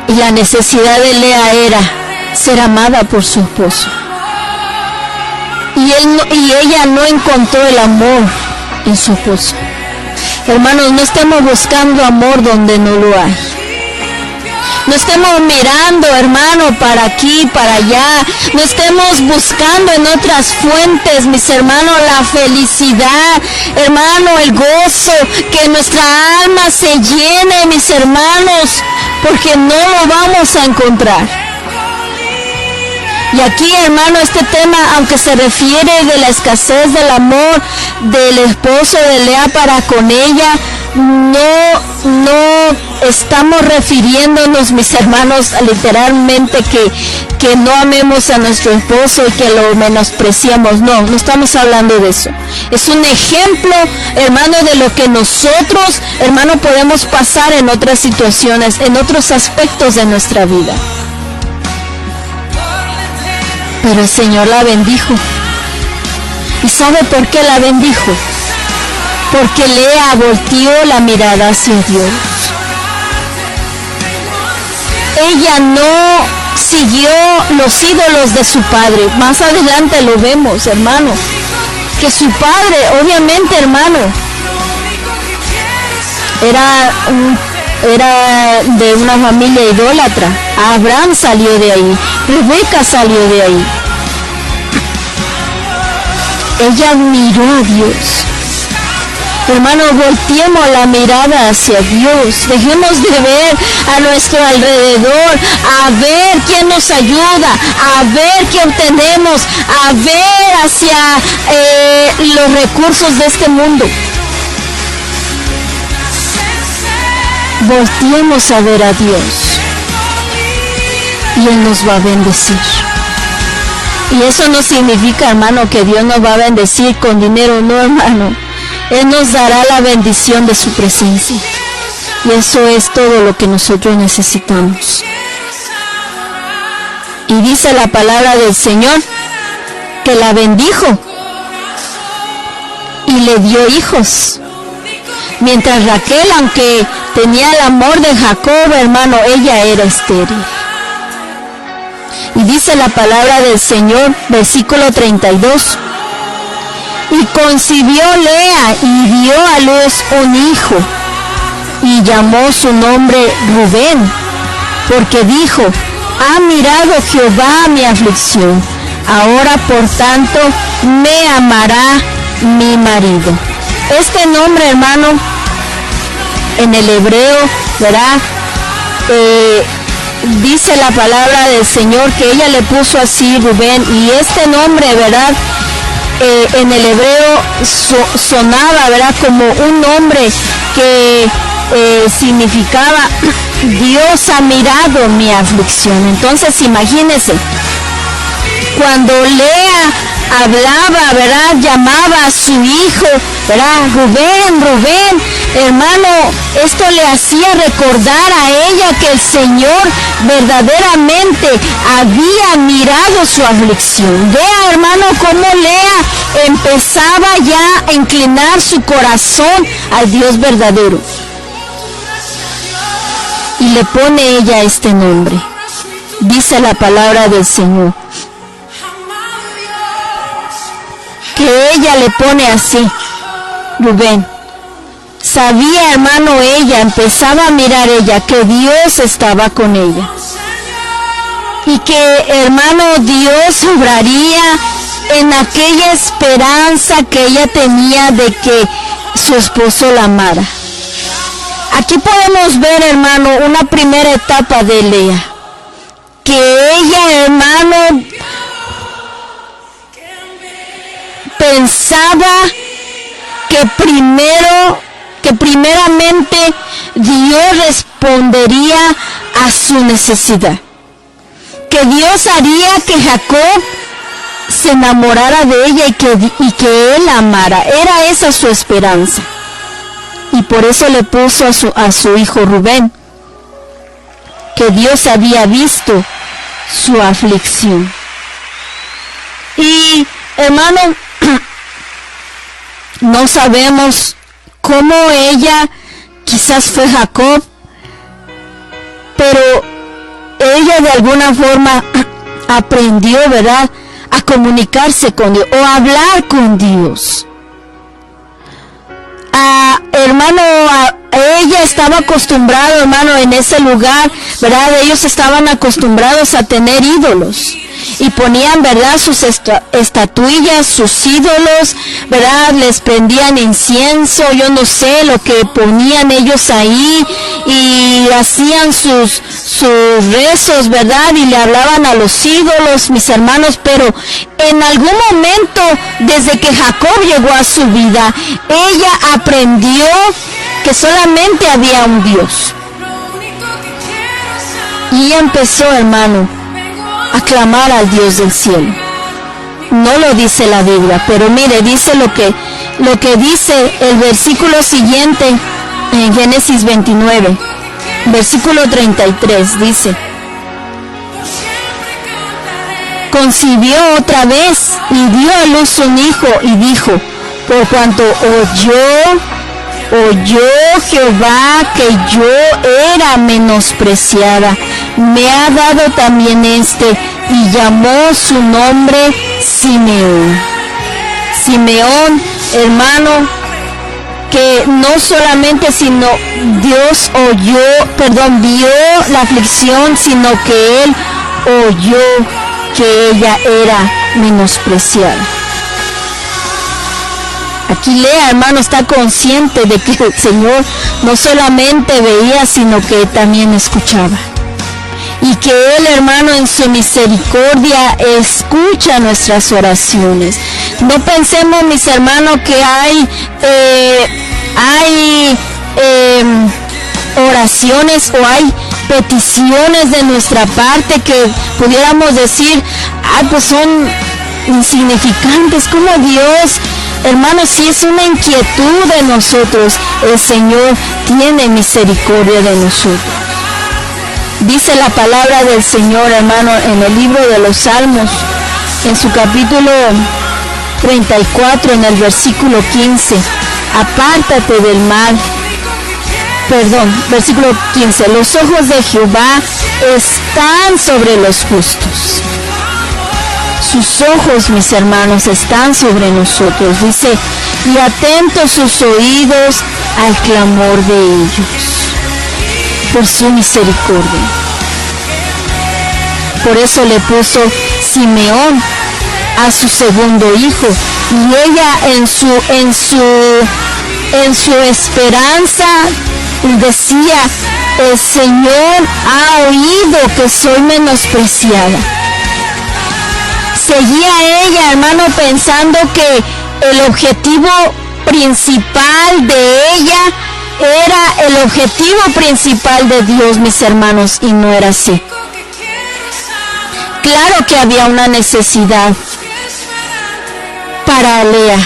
Y la necesidad de Lea era ser amada por su esposo. Y ella no encontró el amor en su esposo. Hermanos, no estemos buscando amor donde no lo hay. No estemos mirando, hermano, para aquí, para allá. No estemos buscando en otras fuentes, mis hermanos, la felicidad, hermano, el gozo, que nuestra alma se llene, mis hermanos, porque no lo vamos a encontrar. Y aquí, hermano, este tema, aunque se refiere de la escasez del amor del esposo de Lea para con ella, no estamos refiriéndonos, mis hermanos, literalmente que no amemos a nuestro esposo y que lo menospreciemos. No estamos hablando de eso. Es un ejemplo, hermano, de lo que nosotros, hermano, podemos pasar en otras situaciones, en otros aspectos de nuestra vida. Pero el Señor la bendijo. ¿Y sabe por qué la bendijo? Porque Lea volteó la mirada hacia Dios. Ella no siguió los ídolos de su padre. Más adelante lo vemos, hermano. Que su padre, obviamente, hermano, era de una familia idólatra. Abraham salió de ahí. Rebeca salió de ahí. Ella miró a Dios. Hermano, volteemos la mirada hacia Dios. Dejemos de ver a nuestro alrededor, a ver quién nos ayuda, a ver qué obtenemos, a ver hacia los recursos de este mundo. Volteemos a ver a Dios y Él nos va a bendecir. Y eso no significa, hermano, que Dios nos va a bendecir con dinero, no, hermano. Él nos dará la bendición de su presencia. Y eso es todo lo que nosotros necesitamos. Y dice la palabra del Señor que la bendijo y le dio hijos. Mientras Raquel, aunque tenía el amor de Jacob, hermano, ella era estéril. Y dice la palabra del Señor, versículo 32. Y concibió Lea y dio a luz un hijo, y llamó su nombre Rubén, porque dijo: ha mirado Jehová mi aflicción, ahora por tanto me amará mi marido. Este nombre, hermano, en el hebreo, ¿verdad? Dice la palabra del Señor que ella le puso así Rubén, y este nombre, ¿verdad? En el hebreo sonaba, ¿verdad?, como un nombre que significaba: Dios ha mirado mi aflicción. Entonces imagínense, cuando Lea hablaba, ¿verdad?, llamaba a su hijo, ¿verdad?, Rubén, Rubén, hermano, esto le hacía recordar a ella que el Señor verdaderamente había mirado su aflicción. Vea, hermano, cómo Lea empezaba ya a inclinar su corazón al Dios verdadero. Y le pone ella este nombre. Dice la palabra del Señor que ella le pone así, Rubén. Sabía, hermano, ella empezaba a mirar ella que Dios estaba con ella. Y que, hermano, Dios obraría en aquella esperanza que ella tenía de que su esposo la amara. Aquí podemos ver, hermano, una primera etapa de Lea. Que ella, hermano, pensaba que primeramente Dios respondería a su necesidad. Que Dios haría que Jacob se enamorara de ella y que él la amara. Era esa su esperanza. Y por eso le puso a su hijo Rubén, que Dios había visto su aflicción. Y hermano, no sabemos cómo ella, quizás fue Jacob, pero ella de alguna forma aprendió, ¿verdad?, a comunicarse con Dios o a hablar con Dios. Hermano, ella estaba acostumbrada, hermano, en ese lugar, ¿verdad? Ellos estaban acostumbrados a tener ídolos y ponían, ¿verdad?, sus estatuillas, sus ídolos, ¿verdad? Les prendían incienso, yo no sé lo que ponían ellos ahí, y hacían sus rezos, ¿verdad? Y le hablaban a los ídolos, mis hermanos, pero en algún momento, desde que Jacob llegó a su vida, ella aprendió que solamente había un Dios. Y empezó, hermano, a clamar al Dios del cielo. No lo dice la Biblia, pero mire, dice lo que dice el versículo siguiente en Génesis 29, versículo 33, dice: concibió otra vez y dio a luz un hijo, y dijo: por cuanto oyó Jehová que yo era menospreciada, me ha dado también y llamó su nombre Simeón. Simeón, hermano, que no solamente Dios vio la aflicción, sino que él oyó que ella era menospreciada. Aquí Lea, hermano, está consciente de que el Señor no solamente veía, sino que también escuchaba. Y que Él, hermano, en su misericordia escucha nuestras oraciones. No pensemos, mis hermanos, que hay oraciones o hay peticiones de nuestra parte que pudiéramos decir, pues son insignificantes. Como Dios, hermano, si es una inquietud de nosotros, el Señor tiene misericordia de nosotros. Dice la palabra del Señor, hermano, en el libro de los Salmos, en su capítulo 34, en el versículo 15: apártate del mal. Versículo 15: los ojos de Jehová están sobre los justos. Sus ojos, mis hermanos, están sobre nosotros. Dice: y atentos sus oídos al clamor de ellos, por su misericordia. Por eso le puso Simeón a su segundo hijo, y ella en su esperanza decía: el Señor ha oído que soy menospreciada. Seguía ella, hermano, pensando que el objetivo principal de ella era el objetivo principal de Dios, mis hermanos, y no era así. Claro que había una necesidad para Lea,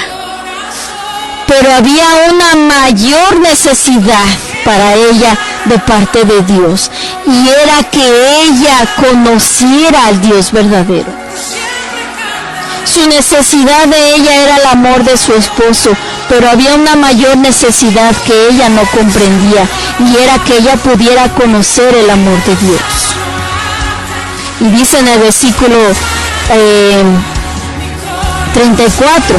pero había una mayor necesidad para ella de parte de Dios, y era que ella conociera al Dios verdadero. Su necesidad de ella era el amor de su esposo, pero había una mayor necesidad que ella no comprendía, y era que ella pudiera conocer el amor de Dios. Y dice en el versículo 34: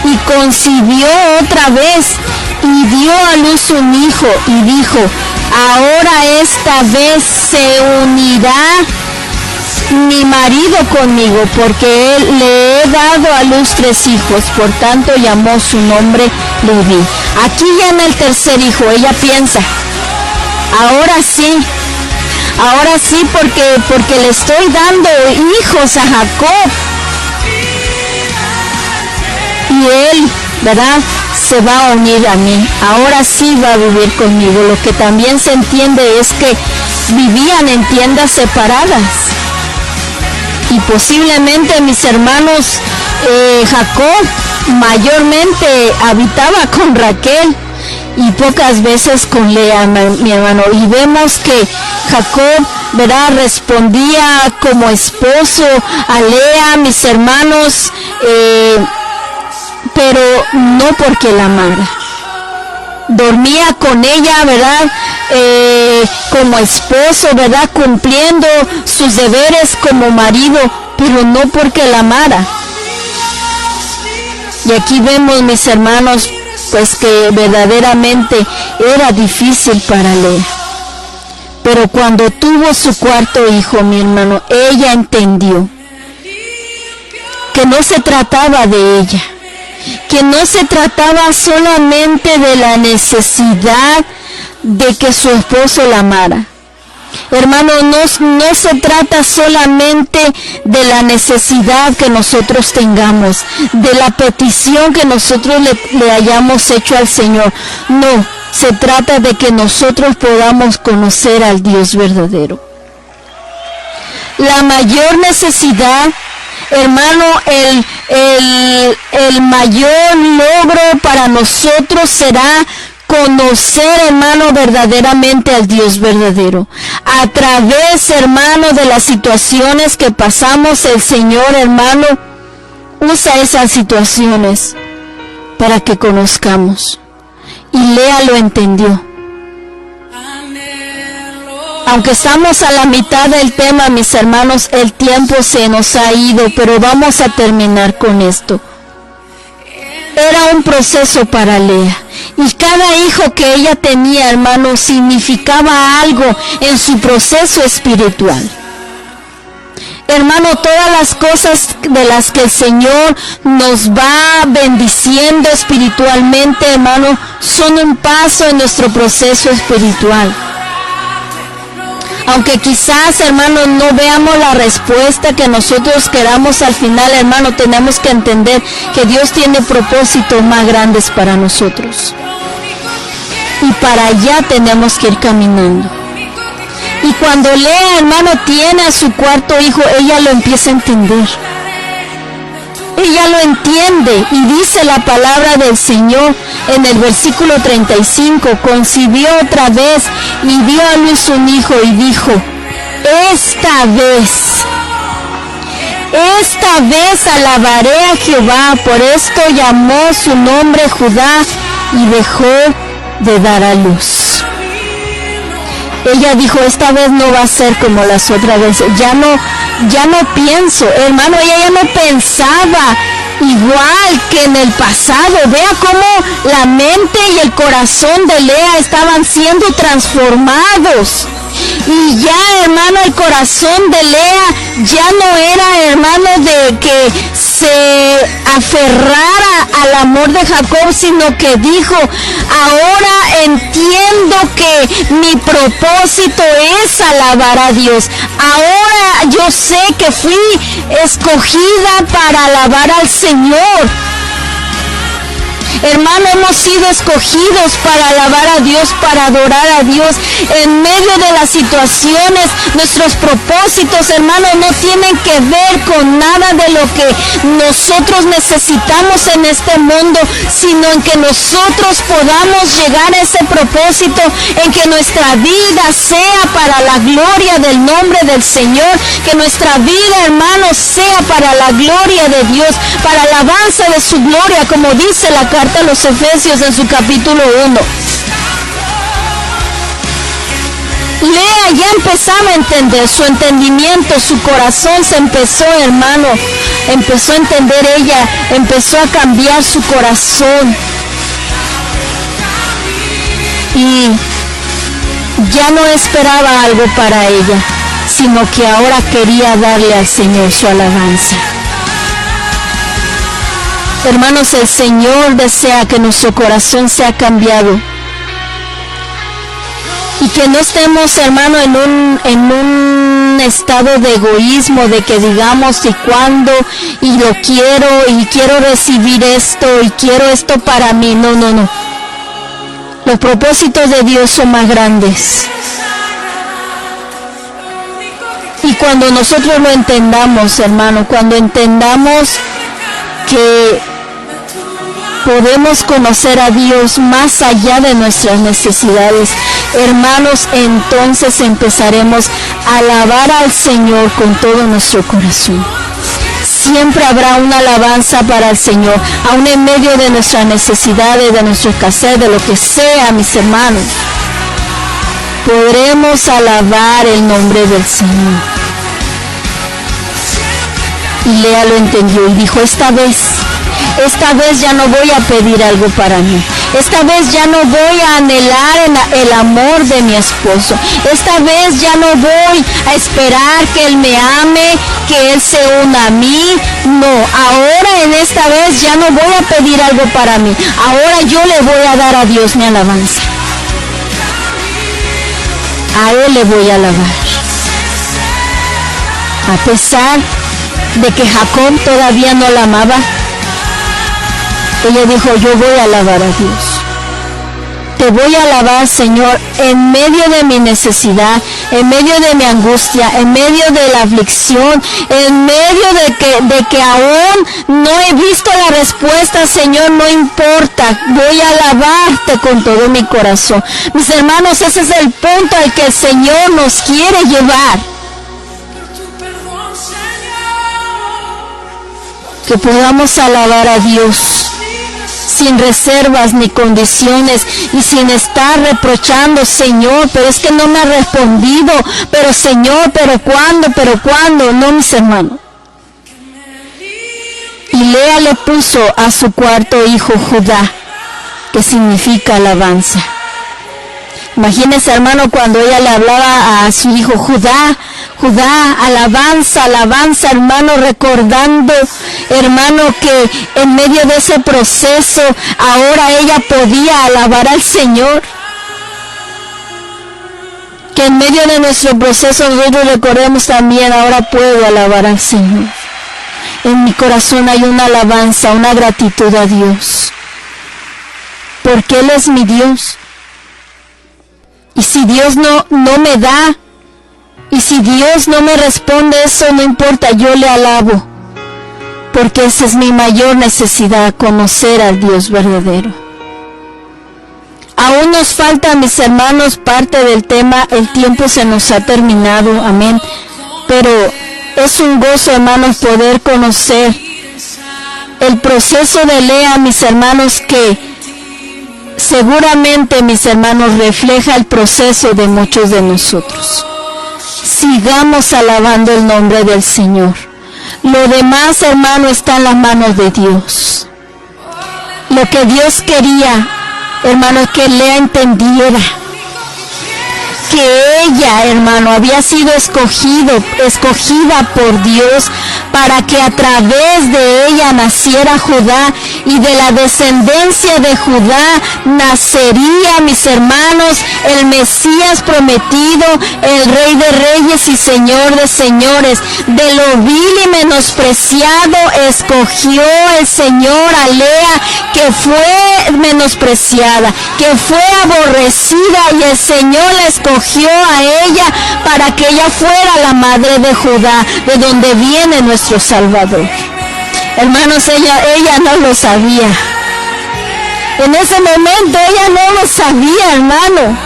y concibió otra vez y dio a luz un hijo, y dijo: ahora esta vez se unirá mi marido conmigo, porque le he dado a luz 3 hijos, por tanto llamó su nombre Leví. Aquí ya en el tercer hijo ella piensa: ahora sí, porque le estoy dando hijos a Jacob. y él, ¿verdad?, se va a unir a mí. Ahora sí va a vivir conmigo. Lo que también se entiende es que vivían en tiendas separadas. Y posiblemente, mis hermanos, Jacob mayormente habitaba con Raquel y pocas veces con Lea, mi hermano. Y vemos que Jacob, ¿verdad?, respondía como esposo a Lea, mis hermanos, pero no porque la amara. Dormía con ella, ¿verdad?, como esposo, ¿verdad?, cumpliendo sus deberes como marido, pero no porque la amara. Y aquí vemos, mis hermanos, pues que verdaderamente era difícil para Lea. Pero cuando tuvo su cuarto hijo, mi hermano, ella entendió que no se trataba de ella, que no se trataba solamente de la necesidad de que su esposo la amara. Hermano, no se trata solamente de la necesidad que nosotros tengamos, de la petición que nosotros le hayamos hecho al Señor. No, se trata de que nosotros podamos conocer al Dios verdadero. La mayor necesidad, hermano, el mayor logro para nosotros será conocer, hermano, verdaderamente al Dios verdadero. A través, hermano, de las situaciones que pasamos, el Señor, hermano, usa esas situaciones para que conozcamos. Y Lea lo entendió. Aunque estamos a la mitad del tema, mis hermanos, el tiempo se nos ha ido, pero vamos a terminar con esto. Era un proceso para Lea. Y cada hijo que ella tenía, hermano, significaba algo en su proceso espiritual. Hermano, todas las cosas de las que el Señor nos va bendiciendo espiritualmente, hermano, son un paso en nuestro proceso espiritual. Aunque quizás, hermano, no veamos la respuesta que nosotros queramos al final, hermano, tenemos que entender que Dios tiene propósitos más grandes para nosotros. Y para allá tenemos que ir caminando. Y cuando Lea, hermano, tiene a su cuarto hijo, ella lo empieza a entender. Ella lo entiende y dice la palabra del Señor en el versículo 35, concibió otra vez y dio a luz un hijo y dijo, esta vez alabaré a Jehová, por esto llamó su nombre Judá y dejó de dar a luz. Ella dijo, esta vez no va a ser como las otras veces, ya no pienso, hermano, ella ya no pensaba igual que en el pasado. Vea cómo la mente y el corazón de Lea estaban siendo transformados. Y ya, hermano, el corazón de Lea ya no era, hermano, de que se aferrara al amor de Jacob, sino que dijo, ahora entiendo que mi propósito es alabar a Dios. Ahora yo sé que fui escogida para alabar al Señor. Hermano, hemos sido escogidos para alabar a Dios, para adorar a Dios. En medio de las situaciones, nuestros propósitos, hermano, no tienen que ver con nada de lo que nosotros necesitamos en este mundo, sino en que nosotros podamos llegar a ese propósito, en que nuestra vida sea para la gloria del nombre del Señor, que nuestra vida, hermano, sea para la gloria de Dios, para alabanza de su gloria, como dice la carta a los Efesios en su capítulo 1. Lea ya empezaba a entender, su entendimiento, su corazón se empezó, hermano, empezó a entender ella, empezó a cambiar su corazón. Y ya no esperaba algo para ella, sino que ahora quería darle al Señor su alabanza. Hermanos, el Señor desea que nuestro corazón sea cambiado y que no estemos, hermano, en un estado de egoísmo, de que digamos y cuándo, y lo quiero, y quiero recibir esto, y quiero esto para mí. No, no, no. Los propósitos de Dios son más grandes. Y cuando nosotros lo entendamos, hermano, cuando entendamos que podemos conocer a Dios más allá de nuestras necesidades, hermanos, entonces empezaremos a alabar al Señor con todo nuestro corazón. Siempre habrá una alabanza para el Señor, aun en medio de nuestras necesidades, de nuestra escasez, de lo que sea, mis hermanos. Podremos alabar el nombre del Señor. Y Lea lo entendió y dijo, esta vez ya no voy a pedir algo para mí. Esta vez ya no voy a anhelar el amor de mi esposo. Esta vez ya no voy a esperar que él me ame, que él se una a mí. No, ahora en esta vez ya no voy a pedir algo para mí. Ahora yo le voy a dar a Dios mi alabanza. A Él le voy a alabar. A pesar de que Jacob todavía no la amaba, ella dijo, yo voy a alabar a Dios. Te voy a alabar, Señor, en medio de mi necesidad, en medio de mi angustia, en medio de la aflicción, en medio de que aún no he visto la respuesta, Señor, no importa, voy a alabarte con todo mi corazón. Mis hermanos, ese es el punto al que el Señor nos quiere llevar. Que podamos alabar a Dios sin reservas ni condiciones y sin estar reprochando, Señor, pero es que no me ha respondido, pero Señor, pero cuándo, no, mis hermanos. Y Lea le puso a su cuarto hijo Judá, que significa alabanza. Imagínense, hermano, cuando ella le hablaba a su hijo Judá, alabanza, hermano, recordando, hermano, que en medio de ese proceso, ahora ella podía alabar al Señor. Que en medio de nuestro proceso nosotros recordemos también, ahora puedo alabar al Señor. En mi corazón hay una alabanza, una gratitud a Dios. Porque Él es mi Dios. Y si Dios no me da, y si Dios no me responde, eso no importa, yo le alabo. Porque esa es mi mayor necesidad, conocer al Dios verdadero. Aún nos falta, mis hermanos, parte del tema, el tiempo se nos ha terminado, amén. Pero es un gozo, hermanos, poder conocer el proceso de Lea, mis hermanos, que seguramente, mis hermanos, refleja el proceso de muchos de nosotros. Sigamos alabando el nombre del Señor. Lo demás, hermano, está en las manos de Dios. Lo que Dios quería, hermano, es que Lea entendiera que ella, hermano, había sido escogida por Dios para que a través de ella naciera Judá, y de la descendencia de Judá nacería, mis hermanos, el Mesías prometido, el Rey de Reyes y Señor de Señores. De lo vil y menospreciado escogió el Señor a Lea, que fue menospreciada, que fue aborrecida, y el Señor la escogió a ella para que ella fuera la madre de Judá, de donde viene nuestro Salvador. Hermanos, ella no lo sabía. En ese momento ella no lo sabía, hermano.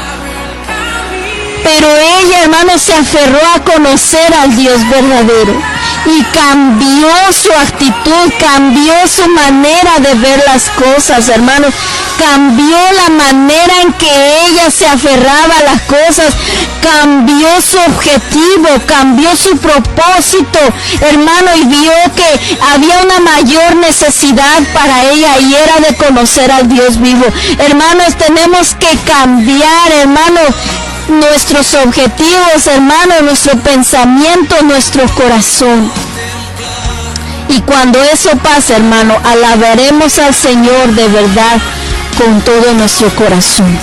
Pero ella, hermano, se aferró a conocer al Dios verdadero. Y cambió su actitud, cambió su manera de ver las cosas, hermanos. Cambió la manera en que ella se aferraba a las cosas. Cambió su objetivo, cambió su propósito, hermano, y vio que había una mayor necesidad para ella, y era de conocer al Dios vivo. Hermanos, tenemos que cambiar, hermano, nuestros objetivos, hermano, nuestro pensamiento, nuestro corazón. Y cuando eso pase, hermano, alabaremos al Señor de verdad con todo nuestro corazón.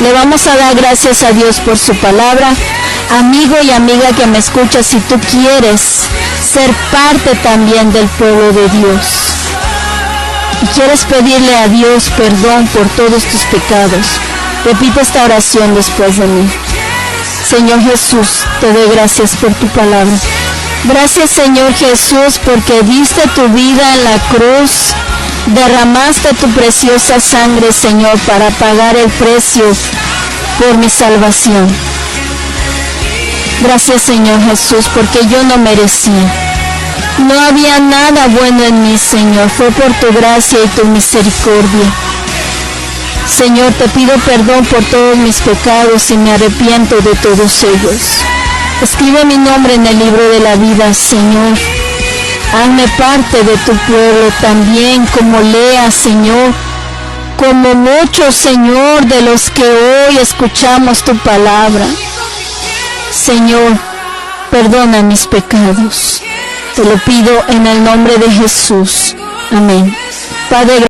Le vamos a dar gracias a Dios por su palabra. Amigo y amiga que me escuchas, si tú quieres ser parte también del pueblo de Dios y quieres pedirle a Dios perdón por todos tus pecados, repite esta oración después de mí. Señor Jesús, te doy gracias por tu palabra. Gracias, Señor Jesús, porque diste tu vida en la cruz, derramaste tu preciosa sangre, Señor, para pagar el precio por mi salvación. Gracias, Señor Jesús, porque yo no merecía. No había nada bueno en mí, Señor. Fue por tu gracia y tu misericordia. Señor, te pido perdón por todos mis pecados y me arrepiento de todos ellos. Escribe mi nombre en el libro de la vida, Señor. Hazme parte de tu pueblo también, como Lea, Señor, como muchos, Señor, de los que hoy escuchamos tu palabra. Señor, perdona mis pecados. Te lo pido en el nombre de Jesús. Amén. Padre,